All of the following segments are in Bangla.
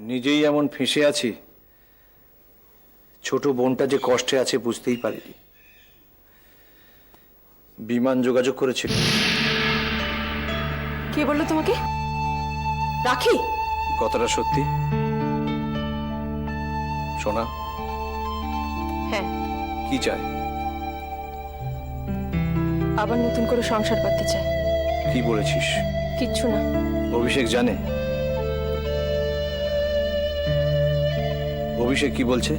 নিজেই এমন ফেঁসে আছি, ছোট বোনটা যে কষ্টে আছে বুঝতেই পারিনি। বিমান যোগাযোগ করেছিল। কে বললো তোমাকে? রাখি? কথাটা সত্যি সোনা? হ্যাঁ। কি চায়? আবার নতুন করে সংসার পাততে চায়। কি বলেছিস? কিচ্ছু না। অভিষেক জানে? অভিষেক কি বলছে?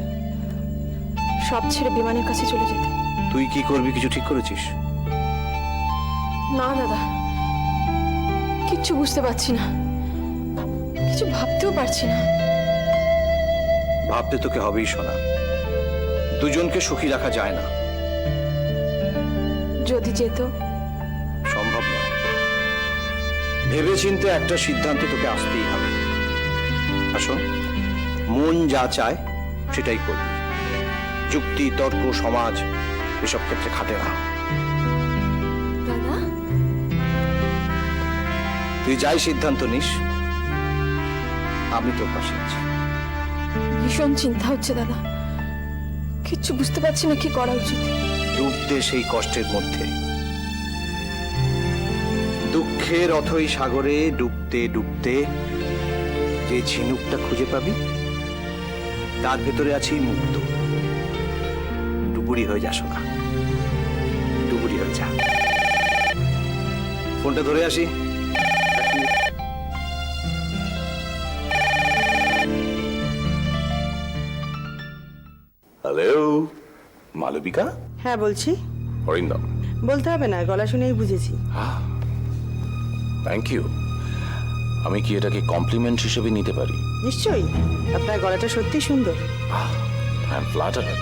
সব ছেড়ে বিমানের কাছে চলে যেতে। তুই কি করবি কিছু ঠিক করেছিস? না দাদা, কিচ্ছু বুঝতে পারছি না, কিছু ভাবতেও পারছি না। ভাবতে তোকে হবেই সোনা, দুজনকে সুখী রাখা যায় না। যদি যেত? সম্ভব নয়। ভেবেচিন্তে একটা সিদ্ধান্তে তোকে আসতেই হবে। আসুন, মন যা চায় সেটাই করবি। যুক্তি, তর্ক, সমাজ এসব ক্ষেত্রে খাটে না। দাদা, তুই যাই সিদ্ধান্ত নিস, আমি তোর পাশে আছি। ভীষণ চিন্তা হচ্ছে দাদা, কিচ্ছু বুঝতে পারছি না কি করা উচিত। ডুবতে সেই কষ্টের মধ্যে, দুঃখের অথই সাগরে ডুবতে ডুবতে যে ঝিনুকটা খুঁজে পাবি, তার ভেতরে আছি মুক্ত। ডুবুরি হয়ে যাস না, ডুবুরি হয়ে যা। ফোনটা ধরে আসি। হ্যালো, মালবিকা? হ্যাঁ বলছি। অরিন্দম। বলতে হবে না, গলা শুনেই বুঝেছি। Thank you. আমি কি এটাকে কমপ্লিমেন্ট হিসেবে নিতে পারি? নিশ্চয়ই, আপনার গলাটা সত্যি সুন্দর। I am flattered.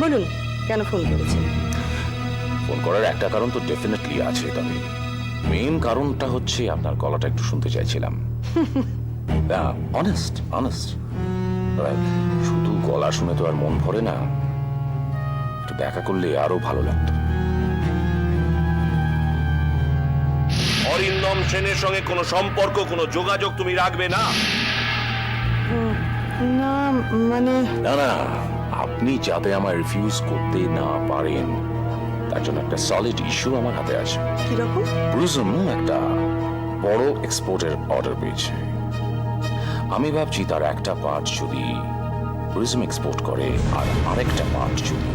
বলুন, কেন ফোন করেছেন? ফোন করার একটা কারণ তো ডেফিনেটলি আছে, তবে মেইন কারণটা হচ্ছে আপনার গলাটা একটু শুনতে চাইছিলাম। Honest honest. শুধু গলা শুনে তো আর মন ভরে না, একটু দেখা করলে আরো ভালো লাগতো। অরিন্দম সেনের সঙ্গে কোনো সম্পর্ক, কোনো যোগাযোগ তুমি রাখবে না? না মানে না না, আপনি যাতে আমার রিফিউজ করতে না পারেন তার জন্য একটা সলিড ইস্যু আমার হাতে আছে। কিরকম? প্রিজম একটা বড় এক্সপোর্টের অর্ডার পেয়েছে। আমি ভাবছি তার একটা পার্ট যদি প্রিজম এক্সপোর্ট করে আর আরেকটা পার্ট যদি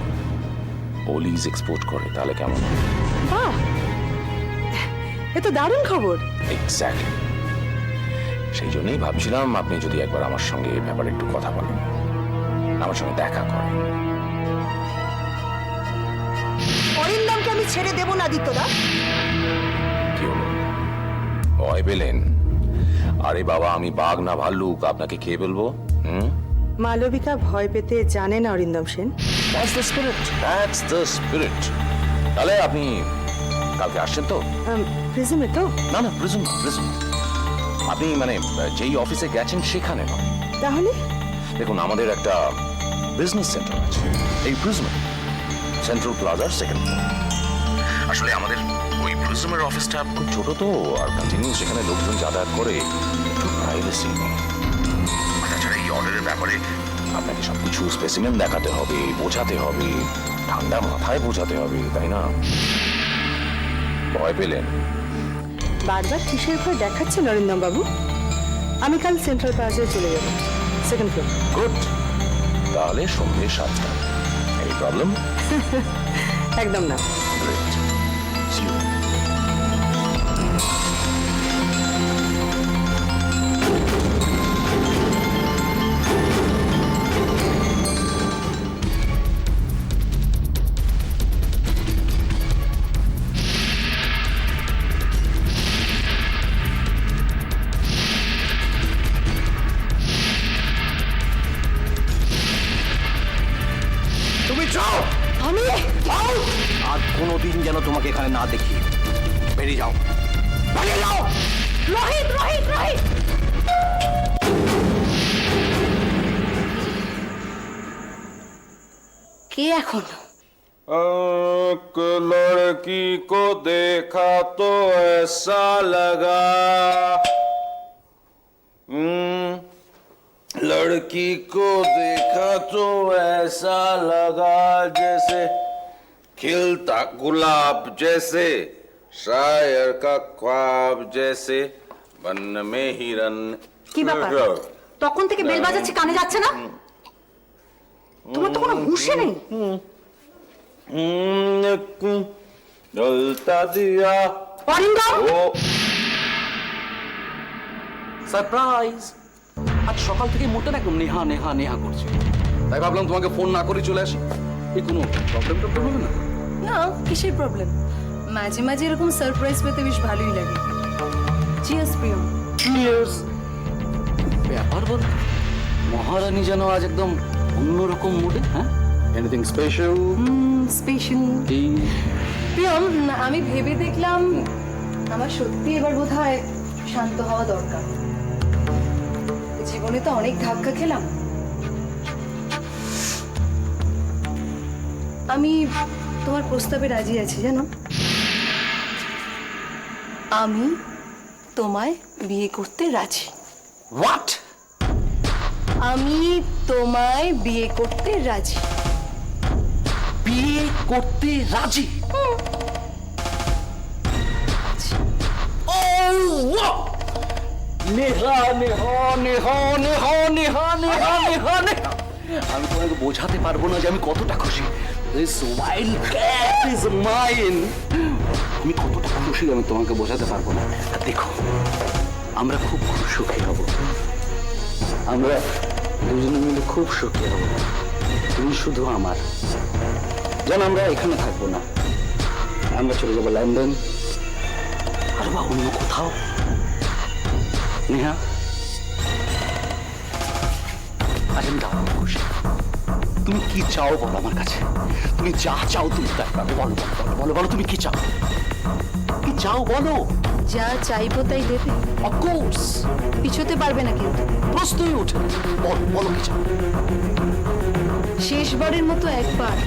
ওলিজ এক্সপোর্ট করে তাহলে কেমন হবে? বাহ, এ তো দারুণ খবর। এক্স্যাক্টলি, সেই জন্যই ভাবছিলাম আপনি যদি একবার আমার সঙ্গে এ ব্যাপারে একটু কথা বলেন, আমার সঙ্গে দেখা করেন। অরিন্দমকে আমি ছেড়ে দেব না আদিত্যদা। কি হলো, ভয় পেলেন? আরে বাবা, আমি বাঘ না ভাল্লুক, আপনাকে খেয়ে ফেলবো? মালবিকা ভয় পেতে জানে না Arindam Sen. That's the spirit. That's the spirit. তাহলে আপনি কালকে আসছেন তো? প্রিজমে তো? না না, প্রিজম প্রিজম। আপনি মানে যেই অফিসে গেছেন সেখানে নয়। তাহলে? দেখুন, আমাদের একটা বিজনেস সেন্টার আছে এই প্রিজমে, সেন্ট্রাল প্লাজার সেকেন্ড ফ্লোর। আসলে আমাদের ওই প্রিজমের অফিসটা খুব ছোট তো, আর কন্টিনিউ সেখানে লোকজন যাতায়াত করে, একটু প্রাইভেসি নেই। তাছাড়া এই অর্ডারের ব্যাপারে আপনাকে সবকিছু স্পেসিমেন দেখাতে হবে, বোঝাতে হবে, ঠান্ডা মাথায় বোঝাতে হবে, তাই না? ভয় পেলেন? বারবার কিসের ভয় দেখাচ্ছেন অরিন্দম বাবু? আমি কাল সেন্ট্রাল প্লাজায় চলে যাব, সেকেন্ড ফ্লোর। গুড, তাহলে সন্ধ্যে 7টা। এই প্রবলেম? একদম না। Great, see you. তুমি যাও। আমি আর কোনোদিন যেন তোমাকে এখানে না দেখি। বেরিয়ে যাও, বেরিয়ে যাও। রোহিত, রোহিত, রোহিত! কে এখন? एक लड़की को देखा तो ऐसा लगा लड़की को देखा तो ऐसा लगा जैसे खिलता गुलाब जैसे, शायर का ख्वाब जैसे, बन में हिरन। কি ব্যাপার তখন থেকে বেল বাজাচ্ছে কানে যাচ্ছে না তোমার তো কোনো হুঁশই নেই जलता दिया অরিন্দম ओ সারপ্রাইজ! আজ সকাল থেকে মোটে একদম নেহা নেহা নেহা করছে, তাই ভাবলাম তোমাকে ফোন না করে চলে আসি। এই কোনো প্রবলেম হবে না? না কিসের প্রবলেম, মাঝে মাঝে এরকম সারপ্রাইজ পেতে বেশ ভালোই লাগে। চিয়ার্স প্রিয়ম। চিয়ার্স! ব্যাপার বল, মহারানী যেন আজ একদম অন্যরকম মুডে। হ্যাঁ, এনিথিং স্পেশাল? স্পেশাল প্রিয়ম, আমি ভেবে দেখলাম আমার সত্যি এবার বোধহয় শান্ত হওয়া দরকার। জীবনে তো অনেক ধাক্কা খেলাম। আমি তোমার প্রস্তাবে রাজি আছি জানো। আমি তোমায় বিয়ে করতে রাজি। হোয়াট? আমি তোমায় বিয়ে করতে রাজি। বিয়ে করতে রাজি? নেহা নেহা নেহা নেহা নেহা নেহা নেহা নেহা, আমি তোমাকে বোঝাতে পারবো না যে আমি কতটা খুশি। This wild cat is mine. আমি কতটা খুশি আমি তোমাকে বোঝাতে পারবো না। আর দেখো, আমরা খুব সুখী হব, আমরা দুজনে মিলে খুব সুখী হব। তুমি শুধু আমার, যেন আমরা এখানে থাকবো না, আমরা চলে যাবো লন্ডন আর বা অন্য কোথাও। নেহা, আজ আমি দারুণ খুশি। তুমি কি চাও বলো আমার কাছে, তুমি যা চাও তুমি তাই পাবে। বলো বলো বলো বলো বলো, তুমি কি চাও, কি চাও বলো। যা চাইবো তাই দেবে, অফকোর্স। পিছোতে পারবে না কিন্তু। প্রশ্নই ওঠে না। বলো বলো কি চাও। শেষবারের মতো একবার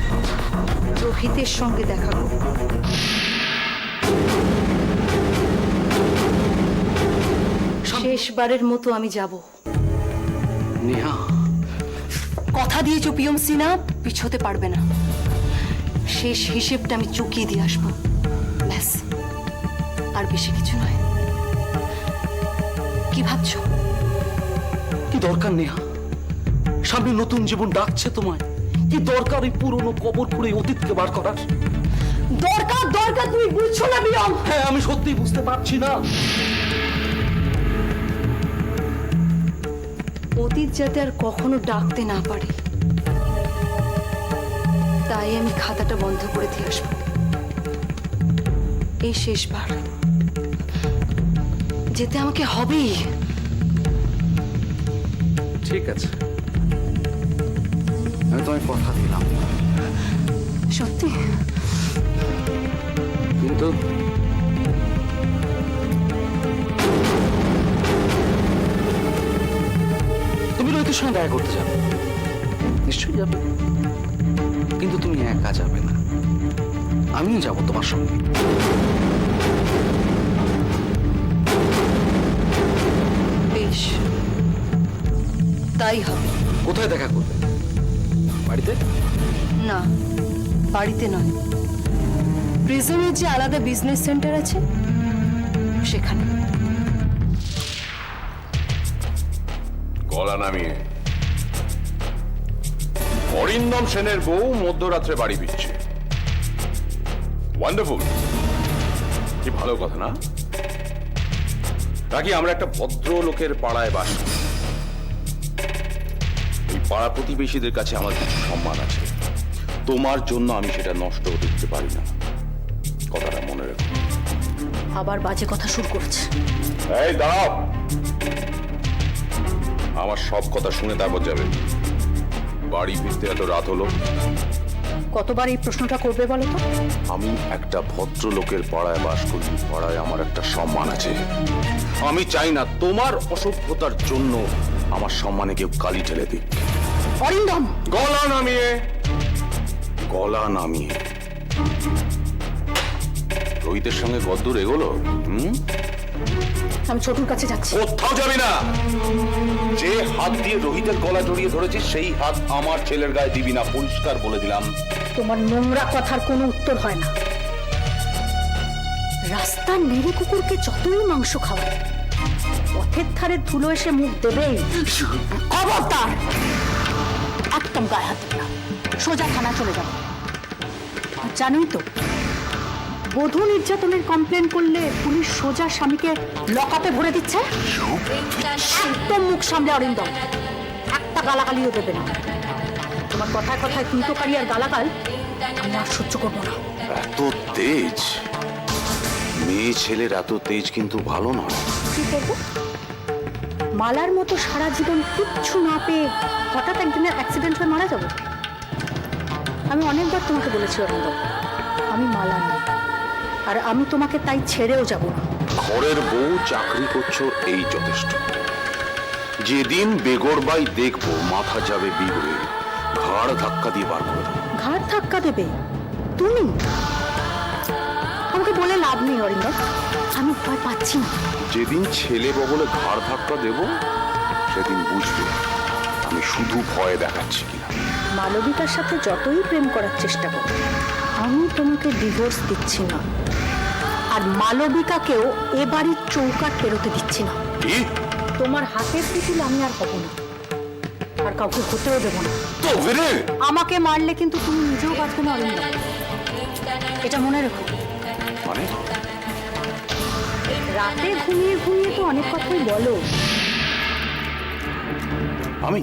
রোহিতের সঙ্গে দেখা করব। শেষবারের মতো আমি যাব। নেহা, কথা দিয়েছো পিয়ম সিনা, পিছোতে পারবে না। শেষ হিসেবটা আমি চুকিয়ে দিয়ে আসবো, ব্যাস, আর বেশি কিছু নয়। কি ভাবছো? কি দরকার নেহা, সামনে নতুন জীবন ডাকছে তোমায়। কি দরকার এই পুরনো কবর খুঁড়ে অতীতকে বার করার? দরকার দরকার, তুমি বুঝছো না পিয়ম। হ্যাঁ, আমি সত্যিই বুঝতে পারছি না। অতীত যাতে আর কখনো ডাকতে না পারে, তাই আমি খাতাটা বন্ধ করে দিয়ে আসবো। এই শেষবার যেতে আমাকে হবেই। ঠিক আছে, আমি তোমায় কথা দিলাম, সত্যি? কিন্তু তুমি রোহিতের সঙ্গে দেখা করতে যাবে, নিশ্চয়ই যাবে, কিন্তু তুমি একা যাবে না, আমিও যাবো তোমার সঙ্গে। বেশ, তাই হবে। কোথায় দেখা করবে? বাড়িতে? না, বাড়িতে নয়, প্রিজনের যে আলাদা বিজনেস সেন্টার আছে সেখানে। গলা নামিয়ে। অরিন্দম সেনের বউ মধ্যরাত্রে বাড়ি ফিরছে। ওয়ান্ডারফুল, কি ভালো কথা না? নাকি আমরা একটা ভদ্র লোকের পাড়ায় বাস করি। এই পাড়া প্রতিবেশীদের কাছে আমার কিছু সম্মান আছে, তোমার জন্য আমি সেটা নষ্ট হতে দিতে পারি না, কথাটা মনে রেখো। আবার বাজে কথা শুরু করেছে। এই দাঁড়াও, আমার সব কথা শুনে তারপর যাবে। বাড়ি ফিরতে এত রাত হলো। কতবার এই প্রশ্নটা করবে বলো তো? আমি একটা ভদ্রলোকের পাড়ায় বাস করি, পাড়ায় আমার একটা সম্মান আছে। আমি চাই না তোমার অসভ্যতার জন্য আমার সম্মানে কেউ কালি ঠেলে দিক। অরিন্দম, গলা নামিয়ে, গলা নামিয়ে। রোহিতের সঙ্গে কদ্দূর এগোলো? আমি ছোটুর কাছে যাচ্ছি। কোথাও যাবি না। যে হাত দিয়ে রোহিতের গলা জড়িয়ে ধরেছিস সেই হাত আমার ছেলের গায়ে দিবি না, পরিষ্কার বলে দিলাম। তোমার নোংরা কথার কোনো উত্তর হয় না। রাস্তার নেড়ে কুকুরকে যতই মাংস খাওয়ায়, পথের ধারে ধুলো এসে মুখ দেবেই। খবরদার, একদম গায়ে হাত দেবে না। সোজা থানা চলে যাবো। আর জানোই তো, বধূ নির্যাতনের কমপ্লেন করলে পুলিশ সোজা স্বামীকে লকআপে ভরে দিচ্ছে। একদম মুখ সামলে অরিন্দম, একটা গালাগালিও দেবে না। তোমার কথায় কথায় কুন্তকারী আর গালাগাল আমি আর সহ্য করবো না। এত তেজ, মেয়ে ছেলের এত তেজ কিন্তু ভালো নয়। কি করবো? মালার মতো সারা জীবন কিচ্ছু না পেয়ে হঠাৎ একদিনের অ্যাক্সিডেন্ট হয়ে মারা যাবো? আমি অনেকবার তোমাকে বলেছি অরিন্দম, আমি মালা নই, আর আমি তোমাকে তাই ছেড়েও যাব না। ঘরের বউ চাকরি করছো এই যথেষ্ট। যেদিন বেগরবাই দেখবো মাথা যাবে বিগড়ে, ঘাড় ধাক্কা দিয়ে বার করে দেবো। ঘাড় ধাক্কা দেবে তুমি? আমাকে বলে লাভ নেই অরিন্দম, আমি ভয় পাচ্ছি না। যেদিন ছেলে বগলে ঘাড় ধাক্কা দেব সেদিন বুঝবে আমি শুধু ভয় দেখাচ্ছি কিনা। মালবিকার সাথে যতই প্রেম করার চেষ্টা করো, আমি তোমাকে ডিভোর্স দিচ্ছি না, আর মালবিকাকেও এ বাড়ির চৌকাট পেরোতে দিচ্ছি না। কি? তোমার হাতের পুতুল আমি আর হব না, আর কাউকে হতেও দেবো না। তো ফিরে আমাকে মারলে কিন্তু তুমি নিজেও বাঁচবে না অরিন্দম, এটা মনে রেখো। মানে রাতে ঘুমিয়ে ঘুমিয়ে তো অনেক কথাই বলো। আমি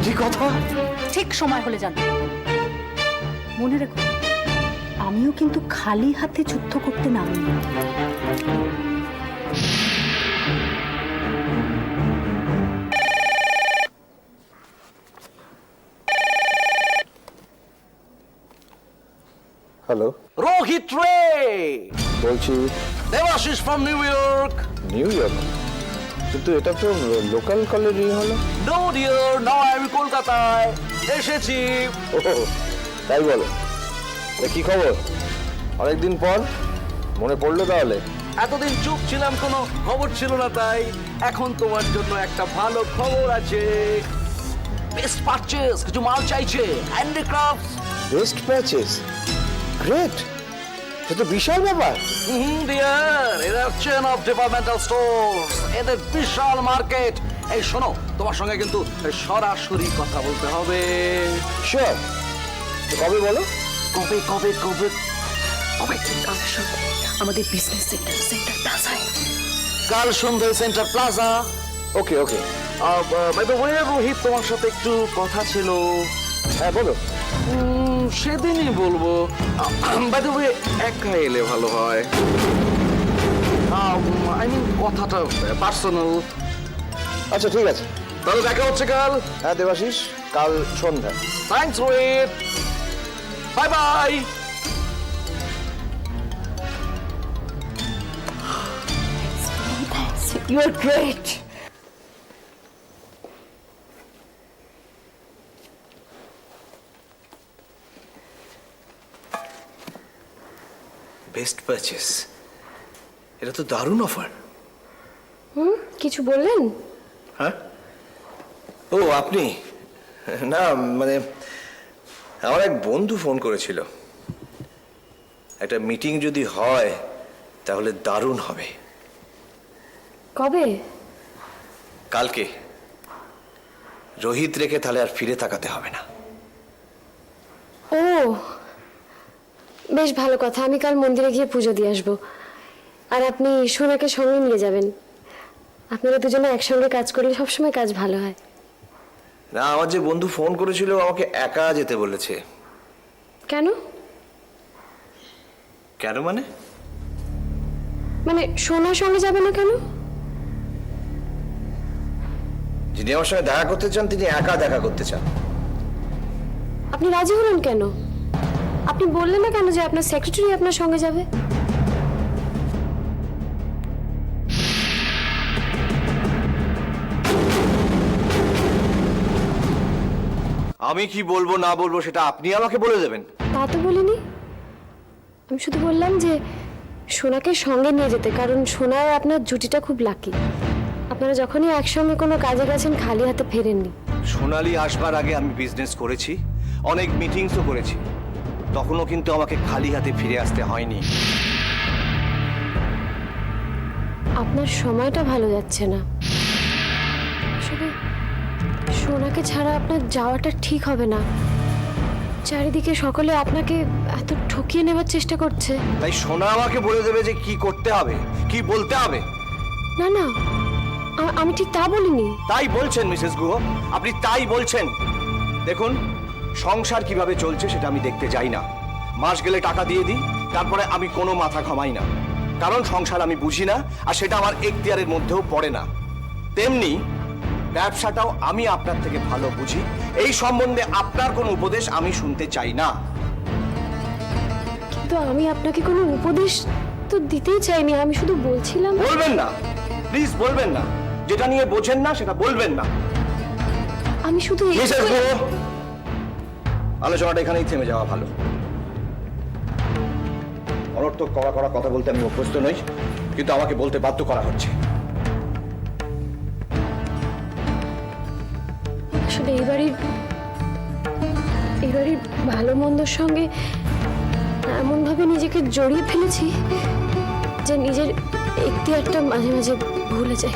কি কথা? ঠিক সময় হলে জানতে মনে রেখো, আমিও কিন্তু খালি হাতে যুদ্ধ করতে নামিনি। হ্যালো, রোহিত রে, বলছি Debashis from new York. New York, কিন্তু এটা তো লোকাল কলের হলো। নো ডিয়ার, নাও আমি কলকাতায় এসেছি। ও তাই বলো? কি খবর? অনেকদিন পর মনে পড়লো তাহলে? এতদিন চুপ ছিলাম, কোনো খবর ছিল না, তাই এখন তোমার জন্য একটা ভালো খবর আছে। বেস্ট পারচেজ, কিছু মাল চাইছে, হ্যান্ডিক্রাফটস। বেস্ট প্যাচেস, গ্রেট, সে তো বিশাল ব্যাপার। ডিয়ার, এরা চেন অফ ডিপার্টমেন্টাল স্টোরস, এদের বিশাল মার্কেট। এই শোনো, তোমার সঙ্গে কিন্তু সরাসরি কথা বলতে হবে। শিওর, কবে বলো? কবে কবে কবে কবে? কাল সন্ধ্যায় আমাদের বিজনেস সেন্টার প্লাজায়। কাল সন্ধ্যায় centre plaza. Okay okay, by the way Rohit, তোমার সাথে একটু কথা ছিল। হ্যাঁ বলো। সেদিনই বলবো। বাই দ্য ওয়ে, একা এলে ভালো হয়। আই মিন, কথাটা পার্সোনাল। আচ্ছা ঠিক আছে, তাহলে দেখা হচ্ছে কাল। হ্যাঁ দেবাশিস, কাল সন্ধ্যা। Thanks Rohit, bye bye. You are great. Best purchase, এটা তো দারুণ অফার। কিছু বললেন? হ্যাঁ, ও আপনি? না মানে আমার এক বন্ধু ফোন করেছিল, একটা মিটিং যদি হয় তাহলে দারুণ হবে। কবে? কালকে। রোহিত রেখে তাহলে আর ফিরে তাকাতে হবে না। ও বেশ ভালো কথা, আমি কাল মন্দিরে গিয়ে পুজো দিয়ে আসবো, আর আপনি সোনাকে সঙ্গে নিয়ে যাবেন। আপনারা দুজনে একসঙ্গে কাজ করলে সবসময় কাজ ভালো হয়। না, আমার যে বন্ধু ফোন করেছিল আমাকে একা যেতে বলেছে। কেন? কেন মানে? মানে সোনার সঙ্গে যাবে না কেন? যিনি আমার সঙ্গে দেখা করতে চান তিনি একা দেখা করতে চান। আপনি রাজি হলেন কেন? আপনি বললেন না কেন যে আপনার সেক্রেটারি আপনার সঙ্গে যাবে? আমি কি বলবো না বলবো সেটা আপনি আমাকে বলে দেবেন। তা তো বলিনি, আমি শুধু বললাম যে সোনাকে সঙ্গে নিয়ে যেতে, কারণ সোনা আর আপনার জুটিটা খুব লাকি। আপনারা যখনই একসঙ্গে কোনো কাজে গেছেন খালি হাতে ফেরেননি। সোনালি আসবার আগে আমি বিজনেস করেছি, অনেক মিটিংসও করেছি, তখনও কিন্তু আমাকে খালি হাতে ফিরে আসতে হয়নি। আপনার সময়টা ভালো যাচ্ছে না। আসলে সোনাকে ছাড়া আপনার যাওয়াটা ঠিক হবে না। চারিদিকে সকলে আপনাকে এত ঠকিয়ে নেবার চেষ্টা করছে। তাই সোনা আমাকে বলে দেবে যে কি করতে হবে, কি বলতে হবে। না না, আমি ঠিক তা বলিনি। তাই বলছেন মিসেস গুহ, আপনি তাই বলছেন। দেখুন, সংসার কিভাবে চলছে সেটা আমি দেখতে যাই না। মাস গেলে টাকা দিয়ে দিই, তারপরে আমি কোনো মাথা ঘামাই না, কারণ সংসার আমি বুঝি না আর সেটা আমার এখতিয়ারের মধ্যেও পড়ে না। তেমনি ব্যবসাটাও আমি আপনার থেকে ভালো বুঝি, এই সম্বন্ধে আপনার কোনো উপদেশ আমি শুনতে চাই না। কিন্তু আমি আপনাকে কোনো উপদেশ তো দিতেই চাইনি, আমি শুধু বলছিলাম। বলবেন না, প্লিজ বলবেন না। যেটা নিয়ে বোঝেন না সেটা বলবেন না। আমি শুধু মিসেস গুহ, আলোচনাটা এখানেই থেমে যাওয়া ভালো। অনর্থক কড়া কড়া কথা বলতে আমি অভ্যস্ত নই, কিন্তু আমাকে বলতে বাধ্য করা হচ্ছে। আসলে এবারই ভালো মন্দর সঙ্গে এমন ভাবে নিজেকে জড়িয়ে ফেলেছি যে নিজের এখতিয়ারটা মাঝে মাঝে ভুলে যাই।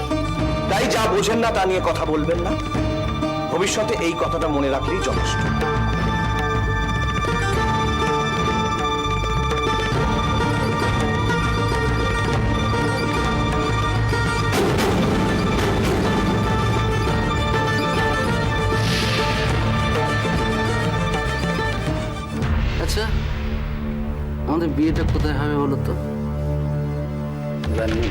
তাই যা বোঝেন না তা নিয়ে কথা বলবেন না। ভবিষ্যতে এই কথাটা মনে রাখলেই যথেষ্ট। আচ্ছা, আমাদের বিয়েটা কোথায় হবে বলো তো? জানি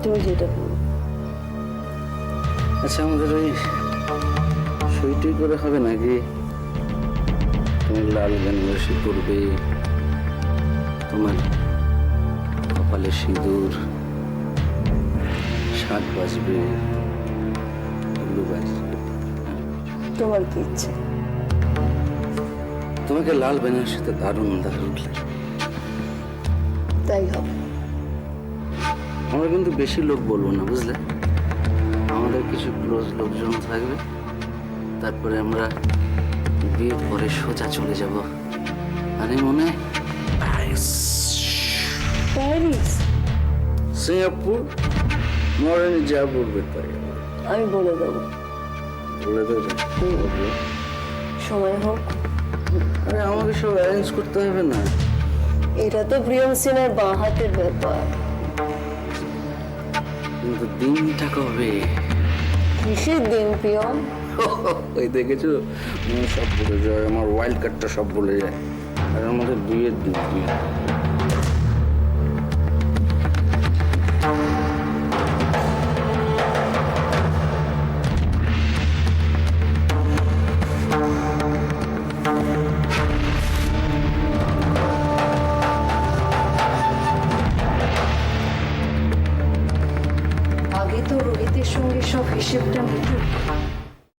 তুমি যেটা বলো। আচ্ছা, আমাদের ওই সইটই করে হবে নাকি? তুমি লাল বেনারসি পরবে, তোমার কপালে সিঁদুর, শাক বাজবে, উল্লু বাজবে। তোমার কি ইচ্ছে? তোমাকে লাল বেনারসিতে দারুণ দারুণ লাগে। তাই হবে। আমরা কিন্তু বেশি লোক বলবো না, বুঝলে? আমাদের কিছু ক্লোজ লোকজন থাকবে, তারপরে আমরা বিয়ের পরে সোজা চলে যাব। আরে মনে প্যারিস, সিঙ্গাপুর, মরেনি যা বলবে তাই আমি বলে দেবো, বলে দেবে। সময় হোক। আরে আমাকে সব অ্যারেঞ্জ করতে হবে না। এটা তো প্রিয়ম সিনের বাঁ হাতের ব্যাপার। কিন্তু দিনটা কবে? কিসের দিন প্রিয়ম? ওই দেখেছো, সব বলে যায়, আমার ওয়াইল্ড কার্ডটা সব বলে যায়। আর আমাদের বিয়ের দিন, বিয়ে। আগে তো রোহিতের সঙ্গে সব হিসেবটা মিটুক।